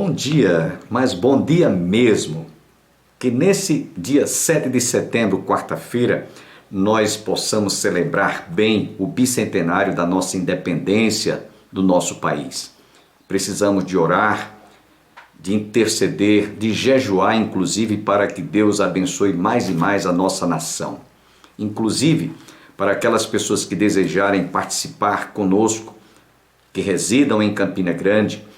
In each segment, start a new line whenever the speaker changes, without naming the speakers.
Bom dia, mas bom dia mesmo. Que nesse dia 7 de setembro, quarta-feira, nós possamos celebrar bem o bicentenário da nossa independência do nosso país. Precisamos de orar, de interceder, de jejuar, inclusive, para que Deus abençoe mais e mais a nossa nação. Inclusive, para aquelas pessoas que desejarem participar conosco, que residam em Campina Grande,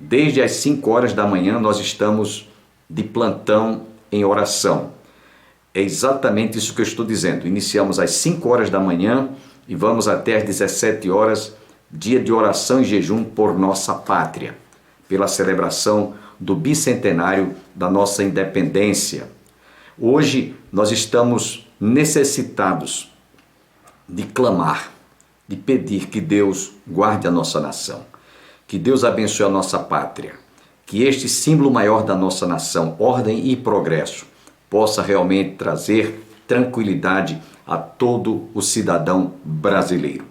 desde as 5 horas da manhã nós estamos de plantão em oração. É exatamente isso que eu estou dizendo. Iniciamos às 5 horas da manhã e vamos até às 17 horas, dia de oração e jejum por nossa pátria, pela celebração do bicentenário da nossa independência. Hoje nós estamos necessitados de clamar, de pedir que Deus guarde a nossa nação, que Deus abençoe a nossa pátria, que este símbolo maior da nossa nação, ordem e progresso, possa realmente trazer tranquilidade a todo o cidadão brasileiro.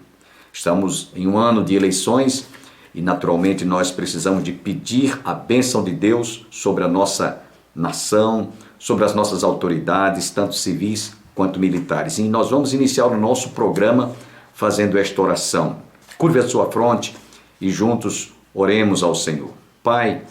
Estamos em um ano de eleições e naturalmente nós precisamos de pedir a bênção de Deus sobre a nossa nação, sobre as nossas autoridades, tanto civis quanto militares. E nós vamos iniciar o nosso programa fazendo esta oração. Curve a sua fronte e juntos oremos ao Senhor. Pai,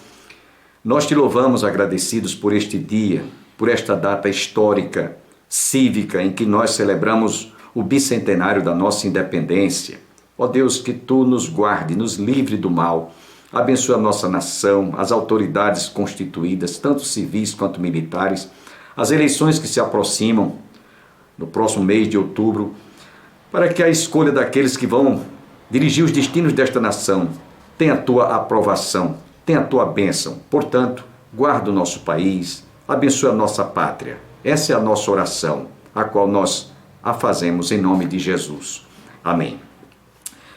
nós te louvamos agradecidos por este dia, por esta data histórica, cívica, em que nós celebramos o bicentenário da nossa independência. Ó Deus, que Tu nos guarde, nos livre do mal, abençoe a nossa nação, as autoridades constituídas, tanto civis quanto militares, as eleições que se aproximam no próximo mês de outubro, para que a escolha daqueles que vão dirigir os destinos desta nação tenha a Tua aprovação, tenha a Tua bênção. Portanto, guarda o nosso país, abençoe a nossa pátria. Essa é a nossa oração, a qual nós a fazemos em nome de Jesus. Amém.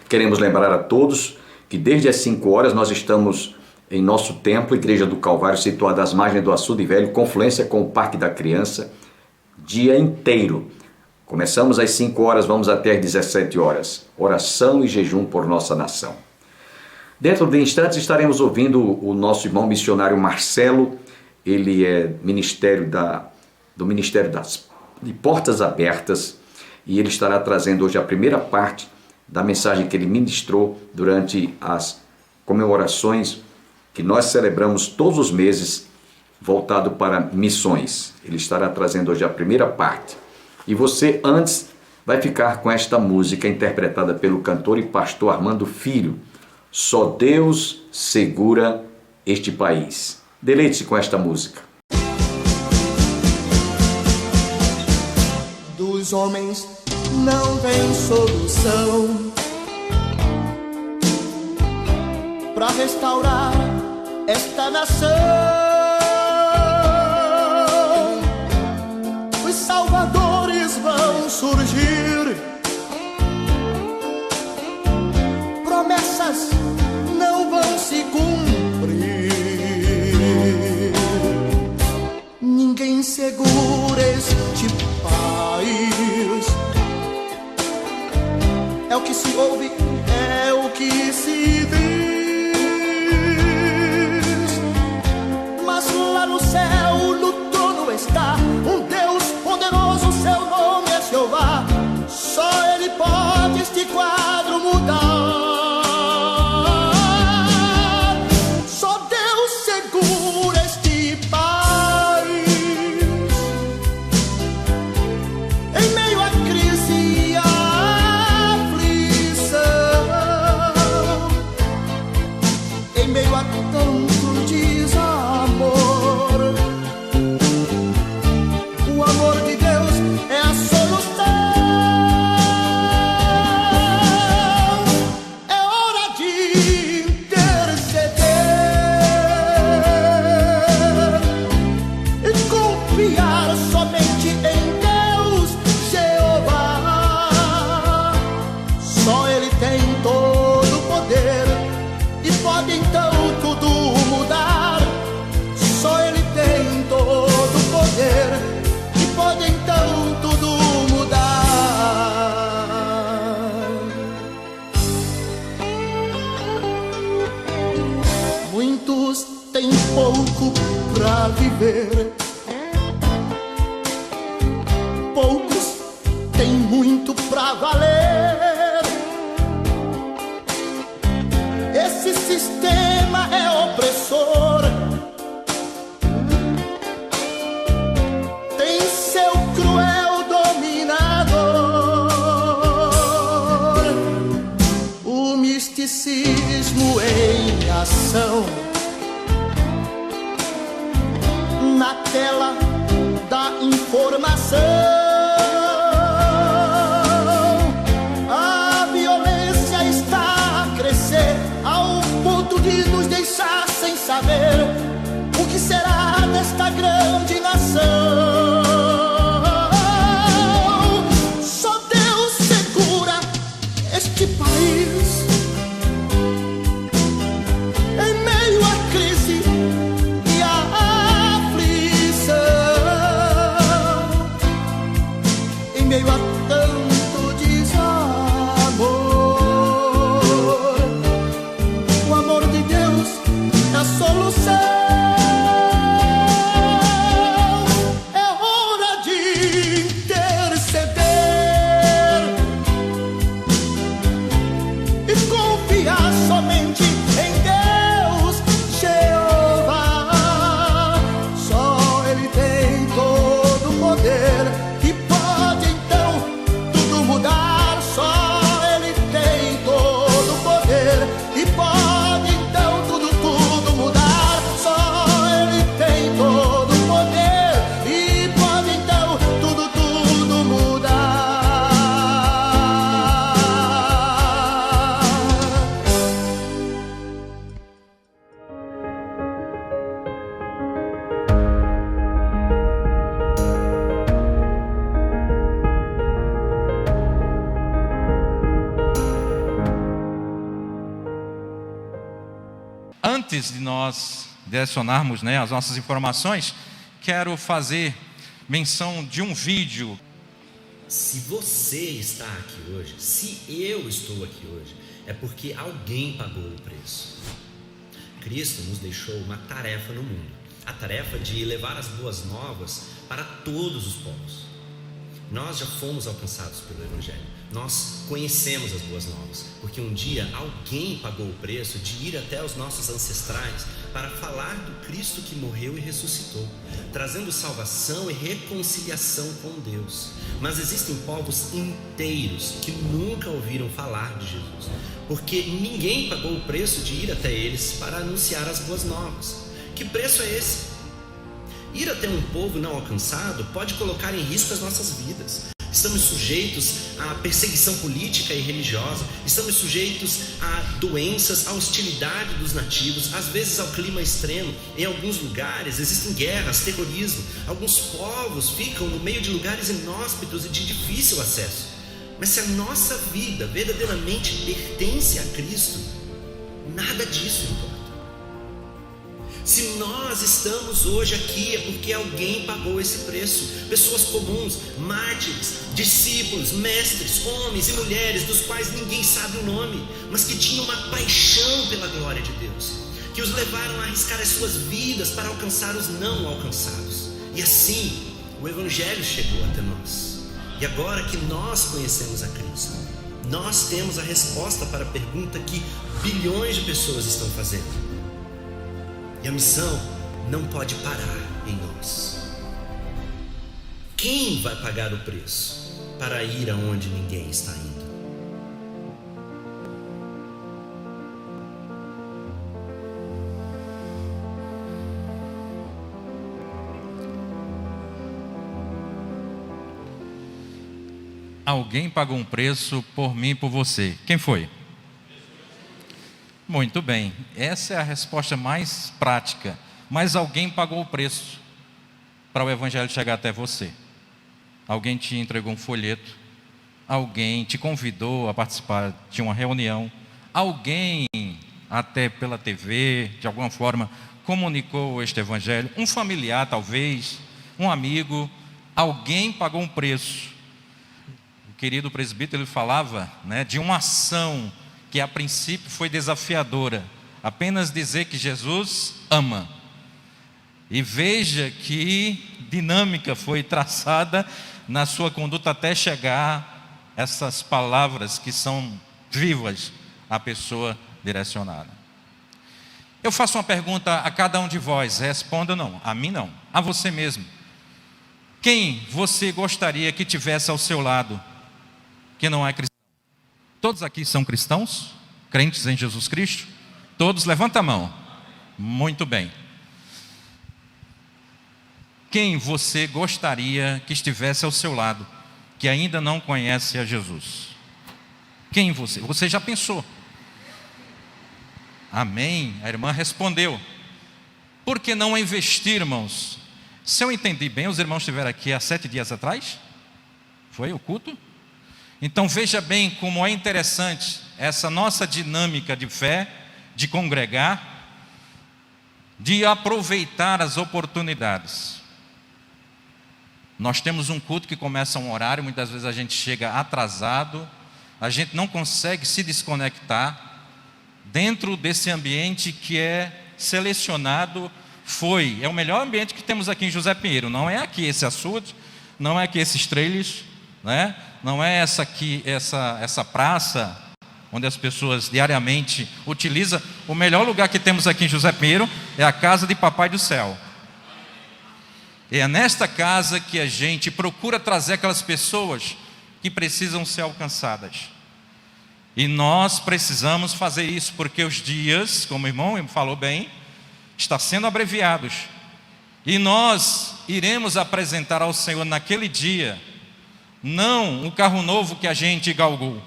Queremos lembrar a todos que desde as 5 horas nós estamos em nosso templo, Igreja do Calvário, situada às margens do Açude Velho, confluência com o Parque da Criança, dia inteiro. Começamos às 5 horas, vamos até às 17 horas. Oração e jejum por nossa nação. Dentro de instantes estaremos ouvindo o nosso irmão missionário Marcelo. Ele é do Ministério de Portas Abertas e ele estará trazendo hoje a primeira parte da mensagem que ele ministrou durante as comemorações que nós celebramos todos os meses voltado para missões. Ele estará trazendo hoje a primeira parte. E você antes vai ficar com esta música interpretada pelo cantor e pastor Armando Filho. Só Deus segura este país. Deleite-se com esta música.
Dos homens não tem solução para restaurar esta nação. Os salvadores vão surgir, promessas não vão se cumprir. Ninguém segura este país. É o que se ouve, é o que se diz. Mas lá no céu, no trono está um Deus poderoso, seu nome é Jeová. Só Ele pode este quadro mudar. Só Deus segura este país. Em meio à crise e à aflição, em meio a tanto desamor, o amor de Deus é a solução. É hora de interceder e confiar somente em Deus, Jeová. Só Ele tem todo o poder e pode então tudo mudar. Só Ele tem todo o poder e pode então tudo mudar. Muitos têm poder. Poucos têm muito pra valer. Esse sistema é opressor, tem seu cruel dominador. O misticismo em ação, na tela da informação. A violência está a crescer ao ponto de nos deixar sem saber o que será desta grande nação. Só Deus segura este país em meio à crise e à aflição, em meio a tanto desamor. O amor de Deus é a solução. É hora de interceder e confiar somente em Deus, Jeová. Só Ele tem todo o poder e pode então tudo mudar. Só Ele tem todo o poder e pode então tudo mudar. Só Ele tem todo o poder e pode então tudo mudar.
Antes de nós direcionarmos, as nossas informações, quero fazer menção de um vídeo.
Se você está aqui hoje, se eu estou aqui hoje, é porque alguém pagou o preço. Cristo nos deixou uma tarefa no mundo, a tarefa de levar as boas novas para todos os povos. Nós já fomos alcançados pelo Evangelho, nós conhecemos as boas novas, porque um dia alguém pagou o preço de ir até os nossos ancestrais para falar do Cristo que morreu e ressuscitou, trazendo salvação e reconciliação com Deus. Mas existem povos inteiros que nunca ouviram falar de Jesus, porque ninguém pagou o preço de ir até eles para anunciar as boas novas. Que preço é esse? Ir até um povo não alcançado pode colocar em risco as nossas vidas. Estamos sujeitos à perseguição política e religiosa, estamos sujeitos a doenças, à hostilidade dos nativos, às vezes ao clima extremo. Em alguns lugares existem guerras, terrorismo. Alguns povos ficam no meio de lugares inóspitos e de difícil acesso. Mas se a nossa vida verdadeiramente pertence a Cristo, nada disso importa. Se nós estamos hoje aqui é porque alguém pagou esse preço. Pessoas comuns, mártires, discípulos, mestres, homens e mulheres dos quais ninguém sabe o nome, mas que tinham uma paixão pela glória de Deus, que os levaram a arriscar as suas vidas para alcançar os não alcançados. E assim o Evangelho chegou até nós. E agora que nós conhecemos a Cristo, nós temos a resposta para a pergunta que bilhões de pessoas estão fazendo. E a missão não pode parar em nós. Quem vai pagar o preço para ir aonde ninguém está indo?
Alguém pagou um preço por mim e por você. Quem foi? Muito bem, essa é a resposta mais prática. Mas alguém pagou o preço para o Evangelho chegar até você. Alguém te entregou um folheto, alguém te convidou a participar de uma reunião, alguém, até pela TV, de alguma forma, comunicou este Evangelho, um familiar talvez, um amigo, alguém pagou um preço. O querido presbítero ele falava de uma ação que a princípio foi desafiadora, apenas dizer que Jesus ama. E veja que dinâmica foi traçada na sua conduta até chegar essas palavras que são vivas à pessoa direcionada. Eu faço uma pergunta a cada um de vós, responda não, a mim não, a você mesmo. Quem você gostaria que tivesse ao seu lado que não é cristão? Todos aqui são cristãos? Crentes em Jesus Cristo? Todos, levanta a mão. Muito bem. Quem você gostaria que estivesse ao seu lado, que ainda não conhece a Jesus? Quem você? Você já pensou? Amém? A irmã respondeu. Por que não investir, irmãos? Se eu entendi bem, os irmãos estiveram aqui há 7 dias atrás? Foi o culto? Então veja bem como é interessante essa nossa dinâmica de fé, de congregar, de aproveitar as oportunidades. Nós temos um culto que começa a um horário, muitas vezes a gente chega atrasado, a gente não consegue se desconectar dentro desse ambiente que é selecionado. É o melhor ambiente que temos aqui em José Pinheiro, não é aqui esse açude, não é aqui esses trailers, né? Não é essa praça onde as pessoas diariamente utilizam. O melhor lugar que temos aqui em José Pinheiro é a casa de Papai do Céu. E é nesta casa que a gente procura trazer aquelas pessoas que precisam ser alcançadas. E nós precisamos fazer isso, porque os dias, como o irmão falou bem, está sendo abreviados. E nós iremos apresentar ao Senhor naquele dia, não o carro novo que a gente galgou,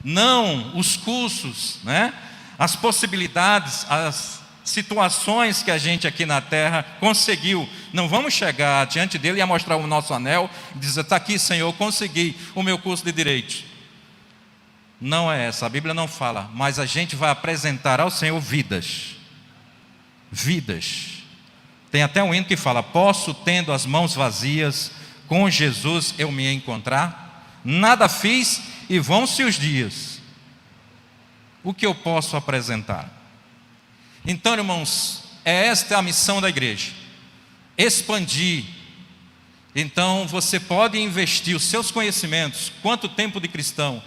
não os cursos, né? As possibilidades, as situações que a gente aqui na terra conseguiu. Não vamos chegar diante dele e mostrar o nosso anel e dizer: está aqui, Senhor, consegui o meu curso de direito. Não é essa, a Bíblia não fala, mas a gente vai apresentar ao Senhor vidas. Tem até um hino que fala: posso, tendo as mãos vazias, com Jesus eu me encontrar, nada fiz e vão-se os dias, o que eu posso apresentar? Então, irmãos, esta é a missão da igreja, expandir. Então você pode investir os seus conhecimentos, quanto tempo de cristão,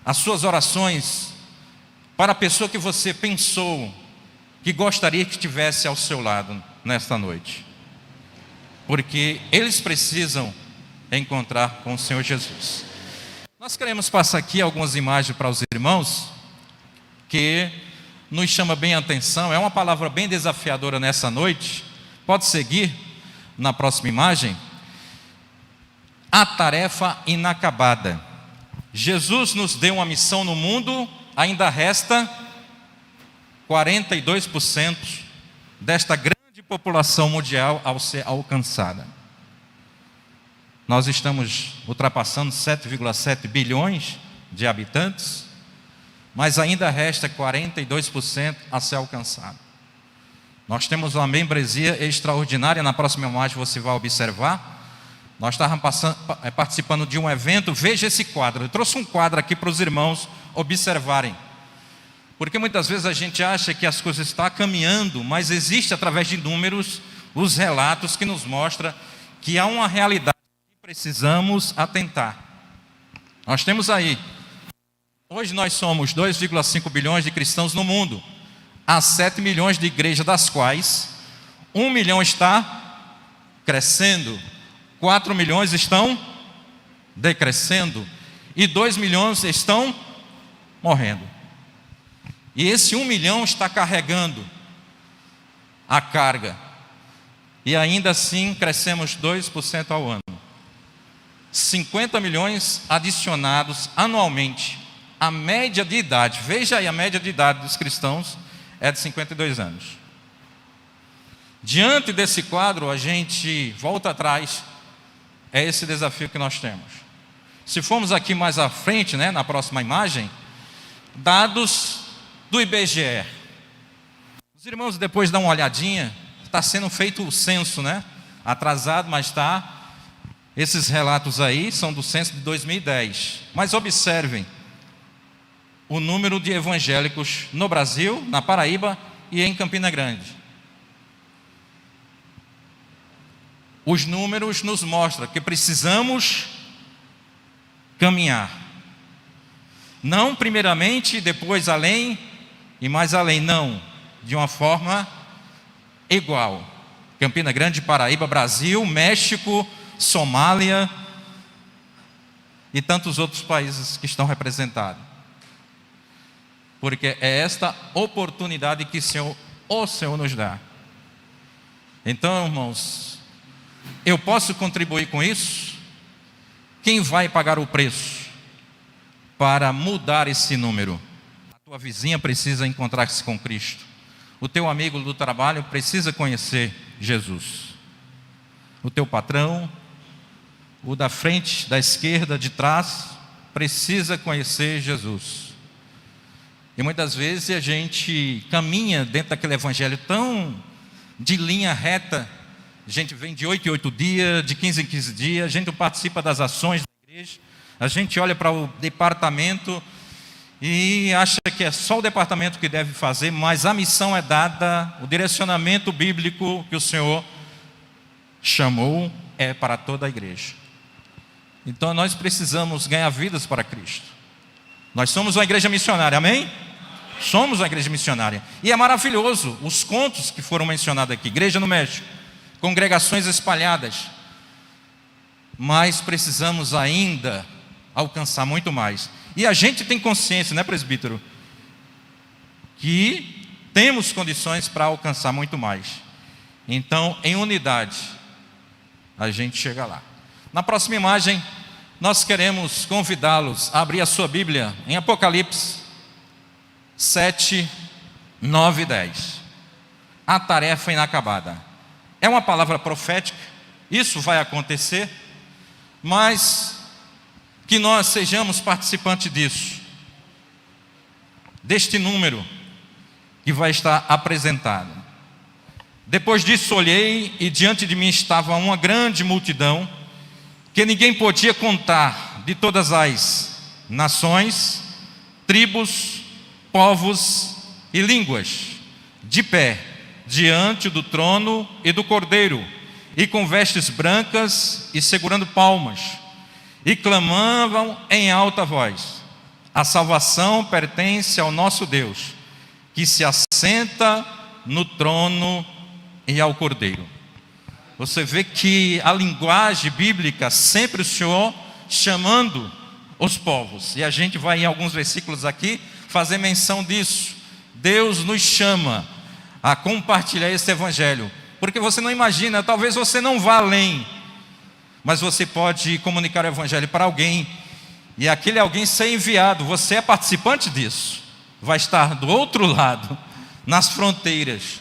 as suas orações, para a pessoa que você pensou que gostaria que estivesse ao seu lado nesta noite, porque eles precisam encontrar com o Senhor Jesus. Nós queremos passar aqui algumas imagens para os irmãos, que nos chama bem a atenção. É uma palavra bem desafiadora nessa noite. Pode seguir na próxima imagem. A tarefa inacabada. Jesus nos deu uma missão no mundo, ainda resta 42% desta grande população mundial ao ser alcançada. Nós estamos ultrapassando 7,7 bilhões de habitantes, mas ainda resta 42% a ser alcançado. Nós temos uma membresia extraordinária. Na próxima imagem você vai observar. Nós estávamos participando de um evento. Veja esse quadro. Eu trouxe um quadro aqui para os irmãos observarem, porque muitas vezes a gente acha que as coisas estão caminhando, mas existe através de números os relatos que nos mostram que há uma realidade que precisamos atentar. Nós temos aí, hoje nós somos 2,5 bilhões de cristãos no mundo. Há 7 milhões de igrejas, das quais 1 milhão está crescendo, 4 milhões estão decrescendo e 2 milhões estão morrendo. E esse 1 milhão está carregando a carga. E ainda assim crescemos 2% ao ano. 50 milhões adicionados anualmente. A média de idade, veja aí, a média de idade dos cristãos é de 52 anos. Diante desse quadro, a gente volta atrás. É esse desafio que nós temos. Se formos aqui mais à frente, né, na próxima imagem, dados do IBGE. Os irmãos depois dão uma olhadinha. Está sendo feito o censo, né? Atrasado, mas está. Esses relatos aí são do censo de 2010. Mas observem o número de evangélicos no Brasil, na Paraíba e em Campina Grande. Os números nos mostram que precisamos caminhar. Não primeiramente, depois além e mais além, não. De uma forma igual. Campina Grande, Paraíba, Brasil, México, Somália e tantos outros países que estão representados. Porque é esta oportunidade que o Senhor nos dá. Então, irmãos, eu posso contribuir com isso? Quem vai pagar o preço para mudar esse número? A tua vizinha precisa encontrar-se com Cristo. O teu amigo do trabalho precisa conhecer Jesus. O teu patrão, o da frente, da esquerda, de trás, precisa conhecer Jesus. E muitas vezes a gente caminha dentro daquele evangelho tão de linha reta. A gente vem de 8 em 8 dias, de 15 em 15 dias, a gente participa das ações da igreja, a gente olha para o departamento e acha que é só o departamento que deve fazer, mas a missão é dada, o direcionamento bíblico que o Senhor chamou é para toda a igreja. Então nós precisamos ganhar vidas para Cristo. Nós somos uma igreja missionária, amém? Somos uma igreja missionária. E é maravilhoso os contos que foram mencionados aqui. Igreja no México, congregações espalhadas. Mas precisamos ainda alcançar muito mais. E a gente tem consciência, né, presbítero? Que temos condições para alcançar muito mais. Então, em unidade, a gente chega lá. Na próxima imagem, nós queremos convidá-los a abrir a sua Bíblia em Apocalipse 7, 9 e 10. A tarefa inacabada. É uma palavra profética, isso vai acontecer, mas que nós sejamos participantes disso, deste número que vai estar apresentado. Depois disso olhei e diante de mim estava uma grande multidão, que ninguém podia contar, de todas as nações, tribos, povos e línguas, de pé, diante do trono e do Cordeiro, e com vestes brancas e segurando palmas, e clamavam em alta voz: a salvação pertence ao nosso Deus, que se assenta no trono e ao Cordeiro. Você vê que a linguagem bíblica, sempre o Senhor chamando os povos, e a gente vai em alguns versículos aqui fazer menção disso. Deus nos chama a compartilhar esse evangelho, porque você não imagina, talvez você não vá além, mas você pode comunicar o evangelho para alguém, e aquele alguém ser enviado, você é participante disso, vai estar do outro lado, nas fronteiras,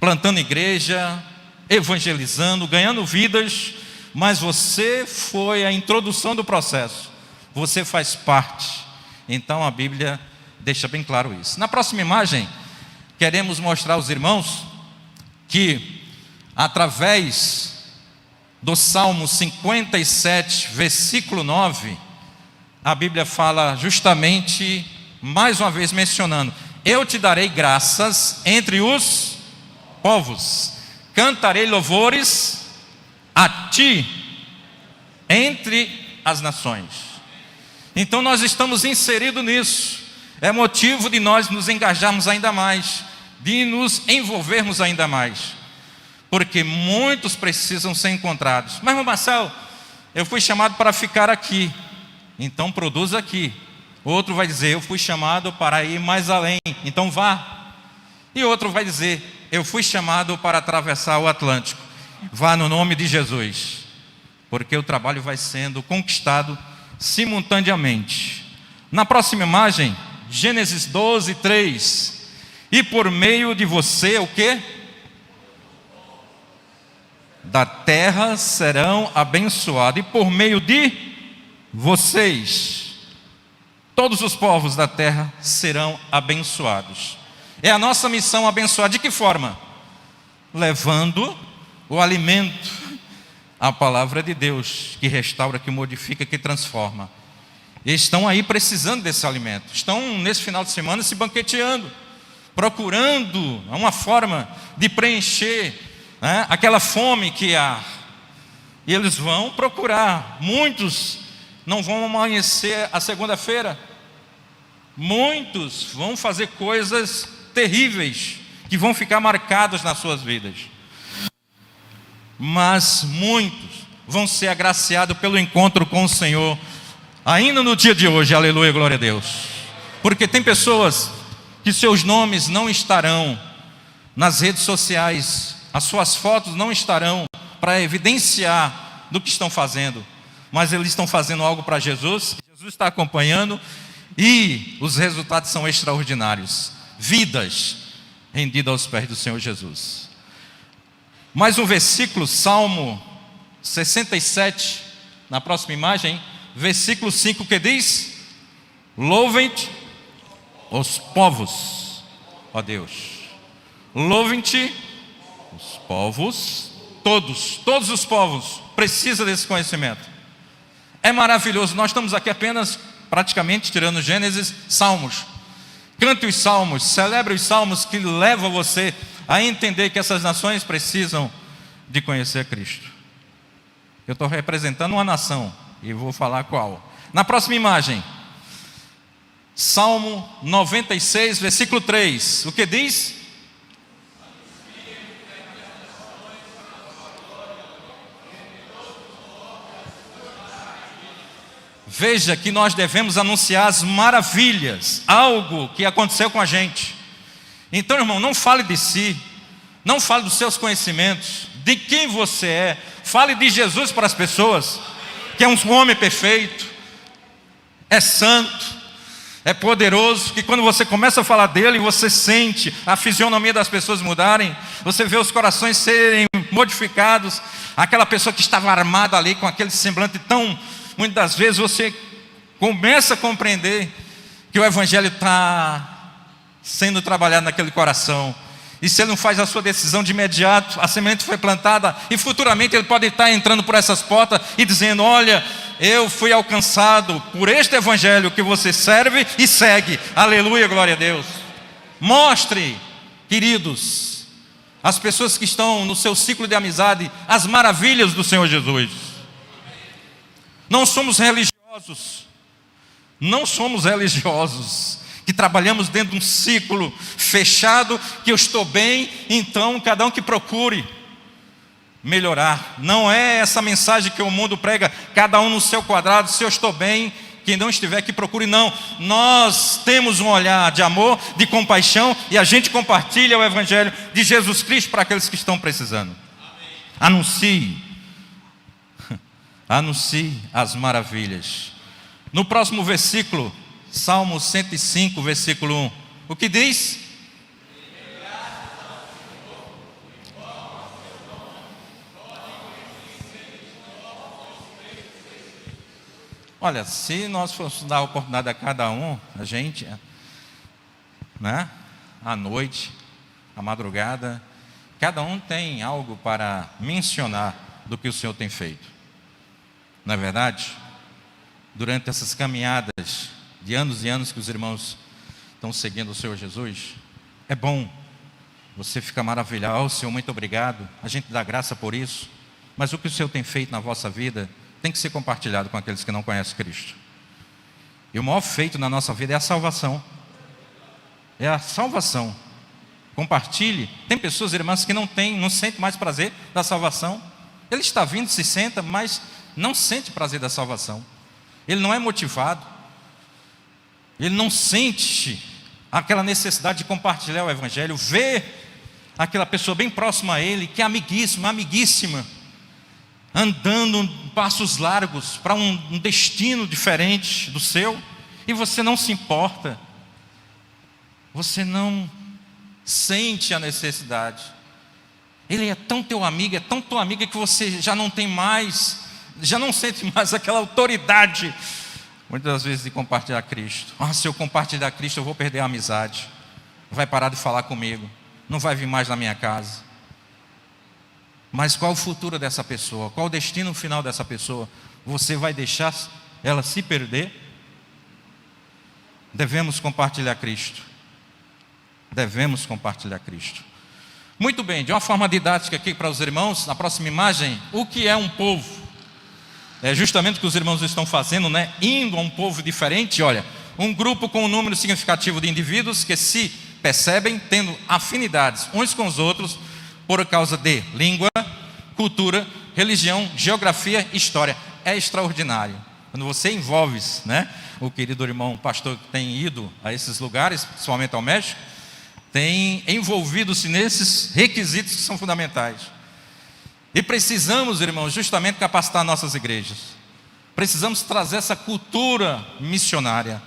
plantando igreja, evangelizando, ganhando vidas, mas você foi a introdução do processo, você faz parte. Então a Bíblia deixa bem claro isso. Na próxima imagem, queremos mostrar aos irmãos que através do Salmo 57, versículo 9, a Bíblia fala justamente, mais uma vez mencionando: eu te darei graças entre os povos, cantarei louvores a ti entre as nações. Então nós estamos inseridos nisso. É motivo de nós nos engajarmos ainda mais, de nos envolvermos ainda mais, porque muitos precisam ser encontrados. Mas, irmão Marcelo, eu fui chamado para ficar aqui, então produza aqui. Outro vai dizer: eu fui chamado para ir mais além, então vá. E outro vai dizer: eu fui chamado para atravessar o Atlântico, vá no nome de Jesus, porque o trabalho vai sendo conquistado simultaneamente. Na próxima imagem, Gênesis 12, 3. E por meio de você, o quê? Da terra serão abençoados, e por meio de vocês, todos os povos da terra serão abençoados. É a nossa missão abençoar. De que forma? Levando o alimento, a palavra de Deus, que restaura, que modifica, que transforma. E estão aí precisando desse alimento. Estão nesse final de semana se banqueteando, procurando uma forma de preencher, né, aquela fome que há. E eles vão procurar. Muitos não vão amanhecer a segunda-feira. Muitos vão fazer coisas terríveis que vão ficar marcadas nas suas vidas. Mas muitos vão ser agraciados pelo encontro com o Senhor ainda no dia de hoje. Aleluia, glória a Deus. Porque tem pessoas que seus nomes não estarão nas redes sociais, as suas fotos não estarão para evidenciar do que estão fazendo, mas eles estão fazendo algo para Jesus. Jesus está acompanhando e os resultados são extraordinários. Vidas rendidas aos pés do Senhor Jesus. Mais um versículo, Salmo 67, na próxima imagem, versículo 5, que diz: louvem-te os povos, ó Deus, louvem-te os povos, todos os povos precisam desse conhecimento. É maravilhoso. Nós estamos aqui apenas, praticamente, tirando Gênesis, Salmos. Cante os salmos, celebre os salmos que levam você a entender que essas nações precisam de conhecer Cristo. Eu estou representando uma nação e vou falar qual. Na próxima imagem, Salmo 96, versículo 3, o que diz? Veja que nós devemos anunciar as maravilhas, algo que aconteceu com a gente. Então, irmão, não fale de si, não fale dos seus conhecimentos, de quem você é. Fale de Jesus para as pessoas, que é um homem perfeito, é santo, é poderoso, que quando você começa a falar dele, você sente a fisionomia das pessoas mudarem, você vê os corações serem modificados. Aquela pessoa que estava armada ali com aquele semblante tão... Muitas das vezes você começa a compreender que o Evangelho está sendo trabalhado naquele coração. E se ele não faz a sua decisão de imediato, a semente foi plantada e futuramente ele pode estar entrando por essas portas e dizendo: olha, eu fui alcançado por este Evangelho que você serve e segue. Aleluia, glória a Deus. Mostre, queridos, as pessoas que estão no seu ciclo de amizade, as maravilhas do Senhor Jesus. Não somos religiosos, que trabalhamos dentro de um ciclo fechado, que eu estou bem, então cada um que procure melhorar. Não é essa mensagem que o mundo prega, cada um no seu quadrado. Se eu estou bem, quem não estiver que procure. Não, nós temos um olhar de amor, de compaixão, e a gente compartilha o Evangelho de Jesus Cristo para aqueles que estão precisando. Anuncie as maravilhas. No próximo versículo, Salmo 105, versículo 1, o que diz? Olha, se nós fôssemos dar a oportunidade a cada um, a gente, né, à noite, à madrugada, cada um tem algo para mencionar do que o Senhor tem feito. Não é verdade? Durante essas caminhadas de anos e anos que os irmãos estão seguindo o Senhor Jesus, é bom, você fica maravilhado. Oh, Senhor, muito obrigado, a gente dá graça por isso. Mas o que o Senhor tem feito na vossa vida tem que ser compartilhado com aqueles que não conhecem Cristo. E o maior feito na nossa vida é a salvação. É a salvação. Compartilhe. Tem pessoas, irmãs, que não sentem mais prazer da salvação. Ele está vindo, se senta, mas não sente prazer da salvação. Ele não é motivado. Ele não sente aquela necessidade de compartilhar o Evangelho. Vê aquela pessoa bem próxima a ele, que é amiguíssima, andando passos largos para um destino diferente do seu, e você não se importa. Você não sente a necessidade. Ele é tão teu amigo, é tão tua amiga, que você já não sente mais aquela autoridade, muitas das vezes, de compartilhar Cristo. Se eu compartilhar Cristo, eu vou perder a amizade, vai parar de falar comigo, não vai vir mais na minha casa. Mas qual o futuro dessa pessoa? Qual o destino final dessa pessoa? Você vai deixar ela se perder? Devemos compartilhar Cristo. Devemos compartilhar Cristo. Muito bem, de uma forma didática aqui para os irmãos, na próxima imagem, o que é um povo? é justamente o que os irmãos estão fazendo, né? Indo a um povo diferente. Olha, um grupo com um número significativo de indivíduos que se percebem tendo afinidades uns com os outros por causa de língua, cultura, religião, geografia, história. É extraordinário. Quando você envolve, né? O querido irmão pastor que tem ido a esses lugares, principalmente ao México, tem envolvido-se nesses requisitos que são fundamentais. E precisamos, irmãos, justamente capacitar nossas igrejas. Precisamos trazer essa cultura missionária.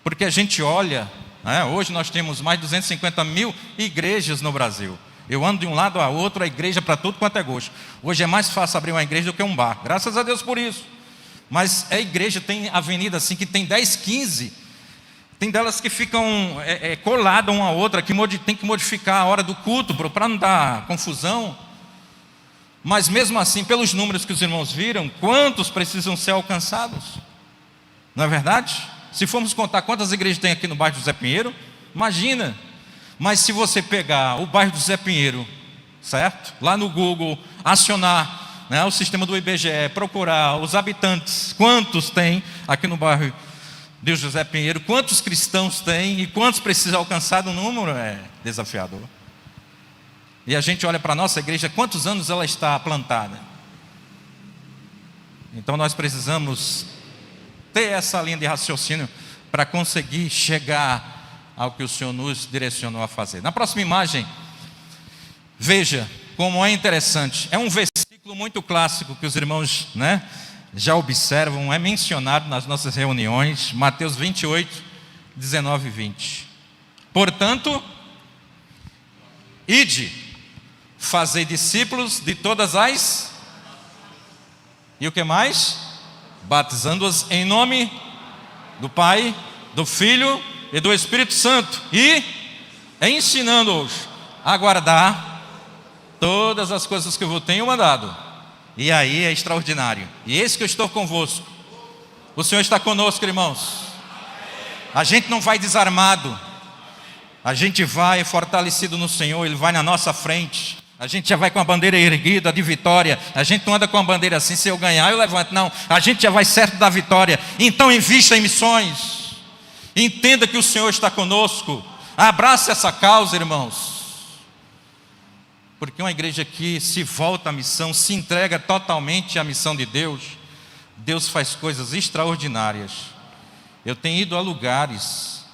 Porque a gente olha, né, hoje nós temos mais de 250 mil igrejas no Brasil. Eu ando de um lado a outro, a igreja para tudo quanto é gosto. Hoje é mais fácil abrir uma igreja do que um bar. Graças a Deus por isso. Mas a igreja tem avenida assim, que tem 10, 15. Tem delas que ficam coladas uma a outra, que tem que modificar a hora do culto para não dar confusão. Mas mesmo assim, pelos números que os irmãos viram, quantos precisam ser alcançados? Não é verdade? Se formos contar quantas igrejas tem aqui no bairro do José Pinheiro, imagina. Mas se você pegar o bairro do José Pinheiro, certo? Lá no Google, acionar, né, o sistema do IBGE, procurar os habitantes, quantos tem aqui no bairro de José Pinheiro, quantos cristãos tem e quantos precisam alcançar, o número é desafiador. E a gente olha para a nossa igreja, quantos anos ela está plantada? Então nós precisamos ter essa linha de raciocínio para conseguir chegar ao que o Senhor nos direcionou a fazer. Na próxima imagem, veja como é interessante. É um versículo muito clássico que os irmãos, né, já observam, é mencionado nas nossas reuniões, Mateus 28, 19 e 20. Portanto, ide, fazei discípulos de todas as... E o que mais? Batizando-os em nome do Pai, do Filho e do Espírito Santo. E ensinando-os a guardar todas as coisas que eu vos tenho mandado. E aí é extraordinário. E eis que eu estou convosco. O Senhor está conosco, irmãos. A gente não vai desarmado. A gente vai fortalecido no Senhor. Ele vai na nossa frente. A gente já vai com a bandeira erguida de vitória. A gente não anda com a bandeira assim, se eu ganhar eu levanto. Não, a gente já vai certo da vitória. Então invista em missões. Entenda que o Senhor está conosco. Abrace essa causa, irmãos. Porque uma igreja que se volta à missão, se entrega totalmente à missão de Deus, Deus faz coisas extraordinárias. Eu tenho ido a lugares,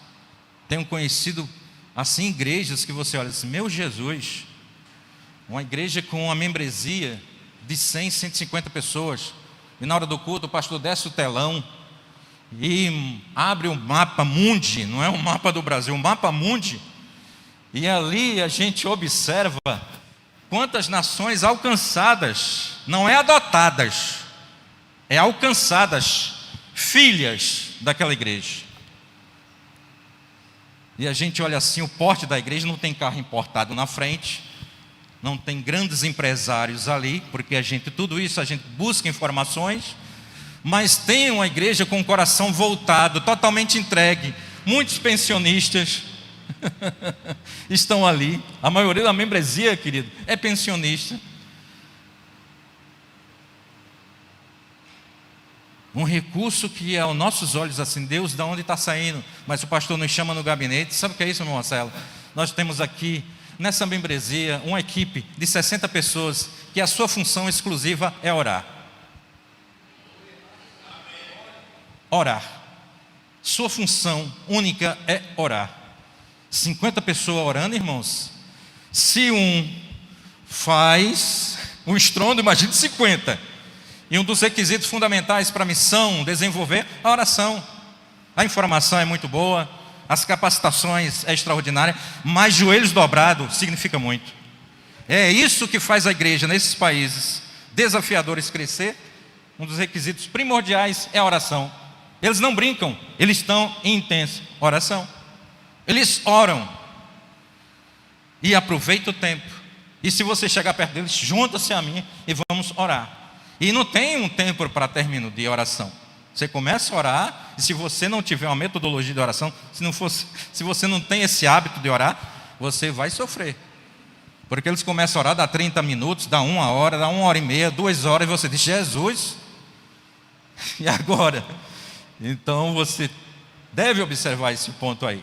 tenho conhecido assim igrejas que você olha assim, meu Jesus, uma igreja com uma membresia de 100, 150 pessoas, e na hora do culto o pastor desce o telão e abre o mapa mundi, não é um mapa do Brasil, um mapa mundi, e ali a gente observa quantas nações alcançadas, não é adotadas, é alcançadas, filhas daquela igreja. E a gente olha assim, o porte da igreja não tem carro importado na frente, não tem grandes empresários ali, porque tudo isso a gente busca informações, mas tem uma igreja com o coração voltado, totalmente entregue, muitos pensionistas estão ali, a maioria da membresia, querido, é pensionista. Um recurso que aos nossos olhos assim, Deus, de onde está saindo? Mas o pastor nos chama no gabinete. Sabe o que é isso, meu Marcelo? Nós temos aqui, nessa membresia, uma equipe de 60 pessoas, que a sua função exclusiva é orar. Orar. Sua função única é orar. 50 pessoas orando, irmãos. Se um faz um estrondo, imagine 50. E um dos requisitos fundamentais para a missão desenvolver a oração. A informação é muito boa, as capacitações é extraordinária, mas joelhos dobrados significa muito. É isso que faz a igreja nesses países desafiadores crescer. Um dos requisitos primordiais é a oração. Eles não brincam, eles estão em intensa oração. Eles oram e aproveitam o tempo. E se você chegar perto deles, junta-se a mim e vamos orar. E não tem um tempo para término de oração. Você começa a orar, e se você não tiver uma metodologia de oração, se você não tem esse hábito de orar, você vai sofrer. Porque eles começam a orar, dá 30 minutos, dá 1 hora, dá 1 hora e meia, 2 horas, e você diz, Jesus, E agora? Então você deve observar esse ponto aí.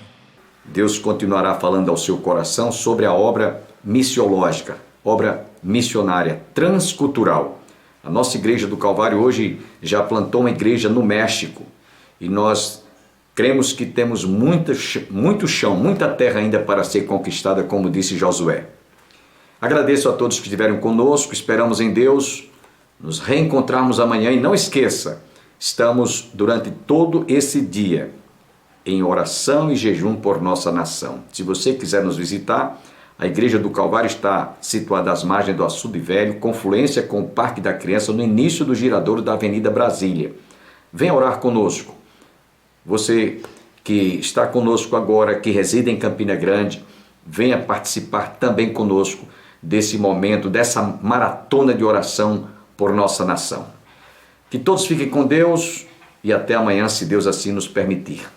Deus continuará falando ao seu coração sobre a obra missiológica, obra missionária, transcultural. A nossa igreja do Calvário hoje já plantou uma igreja no México e nós cremos que temos muito chão, muita terra ainda para ser conquistada, como disse Josué. Agradeço a todos que estiveram conosco, esperamos em Deus nos reencontrarmos amanhã e não esqueça, estamos durante todo esse dia em oração e jejum por nossa nação. Se você quiser nos visitar, a Igreja do Calvário está situada às margens do Açude Velho, confluência com o Parque da Criança, no início do giradouro da Avenida Brasília. Venha orar conosco. Você que está conosco agora, que reside em Campina Grande, venha participar também conosco desse momento, dessa maratona de oração por nossa nação. Que todos fiquem com Deus e até amanhã, se Deus assim nos permitir.